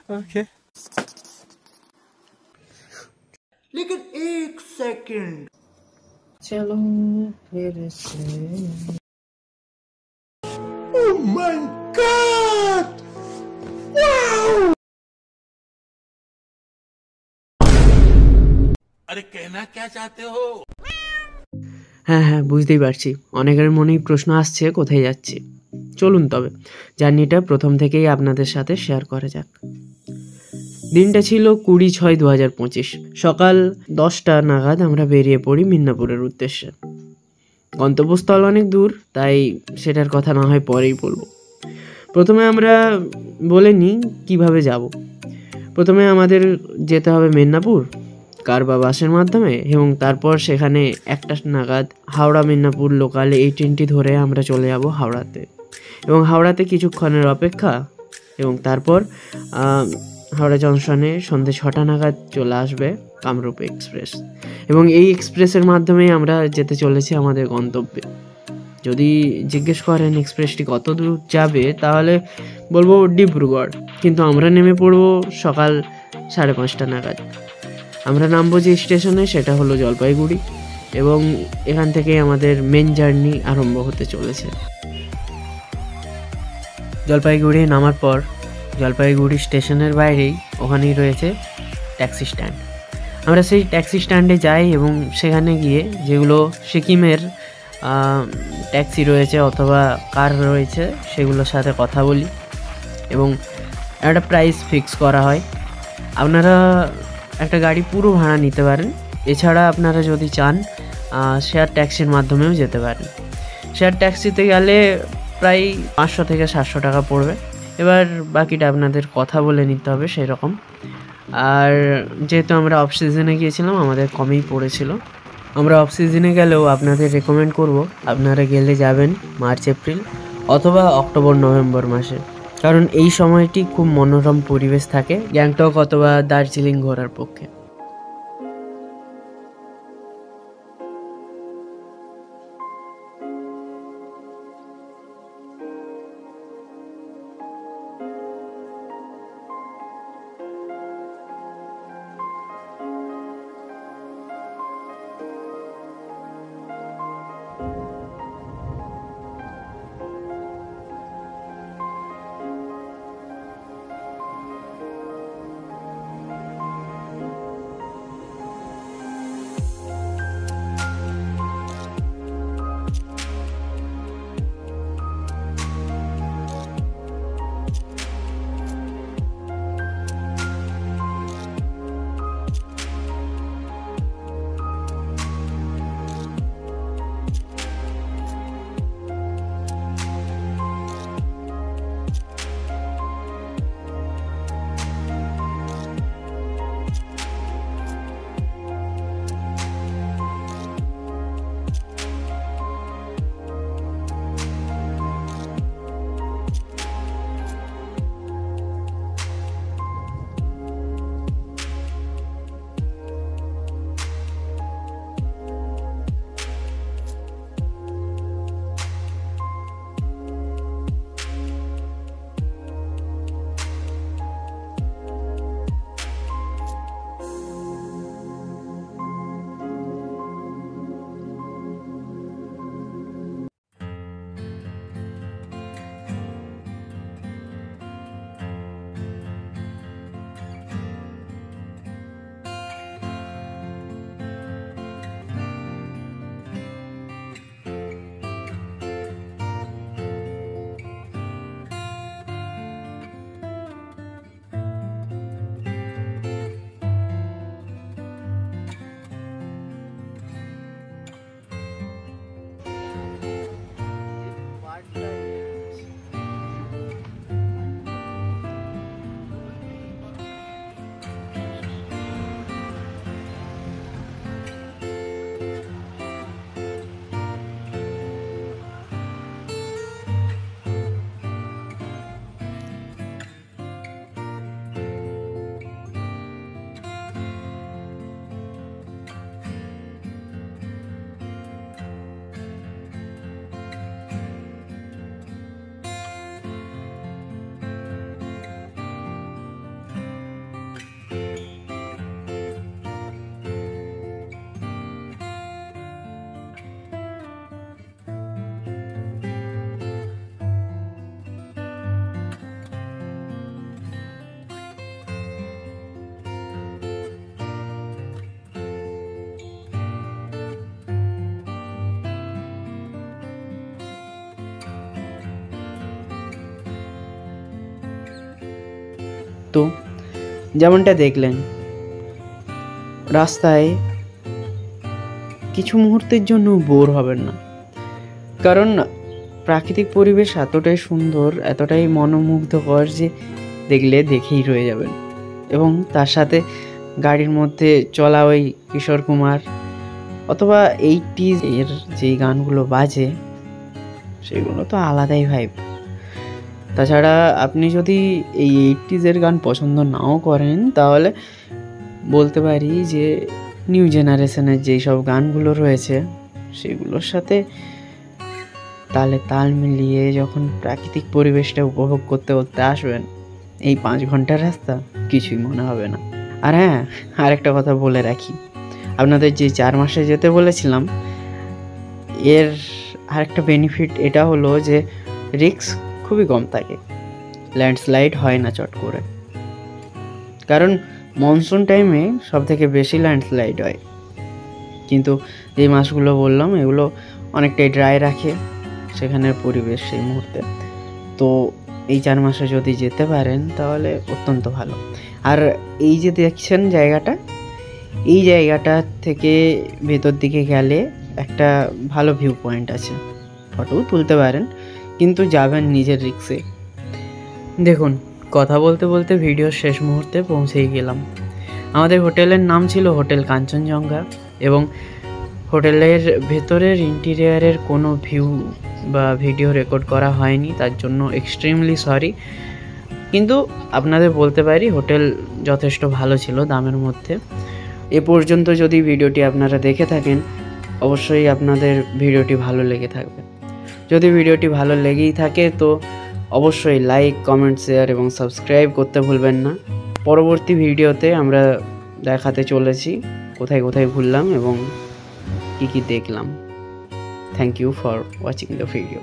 Okay. लेकिन एक second, चलो फिर से। Oh my God, wow! अरे कहना क्या चाहते हो? হ্যাঁ হ্যাঁ, বুঝতেই পারছি অনেকের মনেই প্রশ্ন আসছে কোথায় যাচ্ছি। চলুন তবে জার্নিটা প্রথম থেকেই আপনাদের সাথে শেয়ার করা যাক। দিনটা ছিল 20/6/2025। সকাল 10টা নাগাদ আমরা বেরিয়ে পড়ি মিদনাপুরের উদ্দেশ্যে। গন্তব্যস্থল অনেক দূর, তাই সেটার কথা না হয় পরেই বলবো। প্রথমে আমরা বলে নিই কীভাবে যাব। প্রথমে আমাদের যেতে হবে মিদনাপুর কার বা বাসের মাধ্যমে, এবং তারপর সেখানে 1টা নাগাদ হাওড়া মিদনাপুর লোকাল এই ট্রেনটি ধরে আমরা চলে যাব হাওড়াতে, এবং হাওড়াতে কিছুক্ষণের অপেক্ষা, এবং তারপর হাওড়া জংশনে সন্ধ্যে 6টা নাগাদ চলে আসবে কামরূপ এক্সপ্রেস, এবং এই এক্সপ্রেসের মাধ্যমেই আমরা যেতে চলেছি আমাদের গন্তব্যে। যদি জিজ্ঞেস করেন এক্সপ্রেসটি কত দূর যাবে, তাহলে বলবো ডিব্রুগড়, কিন্তু আমরা নেমে পড়বো সকাল 5:30টা নাগাদ। আমরা নামবো যে স্টেশনে সেটা হলো জলপাইগুড়ি, এবং এখান থেকে আমাদের মেন জার্নি আরম্ভ হতে চলেছে। জলপাইগুড়ি নামার পর জলপাইগুড়ি স্টেশনের বাইরেই ওখানেই রয়েছে ট্যাক্সি স্ট্যান্ড। আমরা সেই ট্যাক্সি স্ট্যান্ডে যাই এবং সেখানে গিয়ে যেগুলো সিকিমের ট্যাক্সি রয়েছে অথবা কার রয়েছে সেগুলোর সাথে কথা বলি, এবং একটা প্রাইস ফিক্স করা হয়। আপনারা একটা গাড়ি পুরো ভাড়া নিতে পারেন, এছাড়া আপনারা যদি চান শেয়ার ট্যাক্সির মাধ্যমেও যেতে পারেন। শেয়ার ট্যাক্সিতে গেলে প্রায় 500 থেকে 700 টাকা পড়বে। এবার বাকিটা আপনাদের কথা বলে নিতে হবে সেই রকম। আর যেহেতু আমরা অফ সিজনে গিয়েছিলাম, আমাদের কমেই পড়েছিল। আমরা অফ সিজনে গেলেও আপনাদের রেকমেন্ড করব আপনারা গেলে যাবেন মার্চ এপ্রিল অথবা অক্টোবর নভেম্বর মাসে, কারণ এই সময়টি খুব মনোরম পরিবেশ থাকে গ্যাংটক অথবা দার্জিলিং ঘোরার পক্ষে। কিন্তু যেমনটা দেখলেন রাস্তায় কিছু মুহূর্তের জন্য বোর হবেন না, কারণ প্রাকৃতিক পরিবেশ এতটাই সুন্দর, এতটাই মনোমুগ্ধকর যে দেখলে দেখেই রয়ে যাবেন। এবং তার সাথে গাড়ির মধ্যে চলা ওই কিশোর কুমার অথবা 80s এর যেই গানগুলো বাজে সেগুলো তো আলাদাই ভাইব। তাছাড়া আপনি যদি এই 80s এর গান পছন্দ নাও করেন তাহলে বলতে পারি যে নিউ জেনারেশনের যেই সব গানগুলো রয়েছে সেগুলোর সাথে তালে তাল মিলিয়ে যখন প্রাকৃতিক পরিবেশটা উপভোগ করতে করতে আসবেন, এই 5 ঘন্টার রাস্তা কিছুই মনে হবে না। আর হ্যাঁ, আরেকটা কথা বলে রাখি, আপনাদের যে 4 মাসে যেতে বলেছিলাম এর আরেকটা বেনিফিট এটা হলো যে রিস্ক খুবই কম থাকে, ল্যান্ডস্লাইড হয় না চট করে, কারণ মনসুন টাইমে সব থেকে বেশি ল্যান্ডস্লাইড হয়। কিন্তু যে মাসগুলো বললাম এগুলো অনেকটাই ড্রাই রাখে সেখানের পরিবেশ সেই মুহূর্তে। তো এই 4 মাসে যদি যেতে পারেন তাহলে অত্যন্ত ভালো। আর এই যে দেখছেন জায়গাটা, এই জায়গাটা থেকে ভেতর দিকে গেলে একটা ভালো ভিউ পয়েন্ট আছে, ফটোও তুলতে পারেন, কিন্তু যাবেন নিজের রিস্কে। দেখুন, কথা বলতে বলতে ভিডিওর শেষ মুহূর্তে পৌঁছেই গেলাম। আমাদের হোটেলের নাম ছিল হোটেল কাঞ্চনজঙ্ঘা এবং হোটেলের ভেতরের ইন্টেরিয়ারের কোনো ভিউ বা ভিডিও রেকর্ড করা হয়নি, তার জন্য এক্সট্রিমলি সরি। কিন্তু আপনাদের বলতে পারি হোটেল যথেষ্ট ভালো ছিল দামের মধ্যে। এ পর্যন্ত যদি ভিডিওটি আপনারা দেখে থাকেন অবশ্যই আপনাদের ভিডিওটি ভালো লেগে থাকবে। যদি ভিডিওটি ভালো লেগেই থাকে তো অবশ্যই লাইক, কমেন্ট, শেয়ার এবং সাবস্ক্রাইব করতে ভুলবেন না। পরবর্তী ভিডিওতে আমরা দেখাতে চলেছি কোথায় কোথায় ঘুরলাম এবং কী কী দেখলাম। Thank you for watching the video.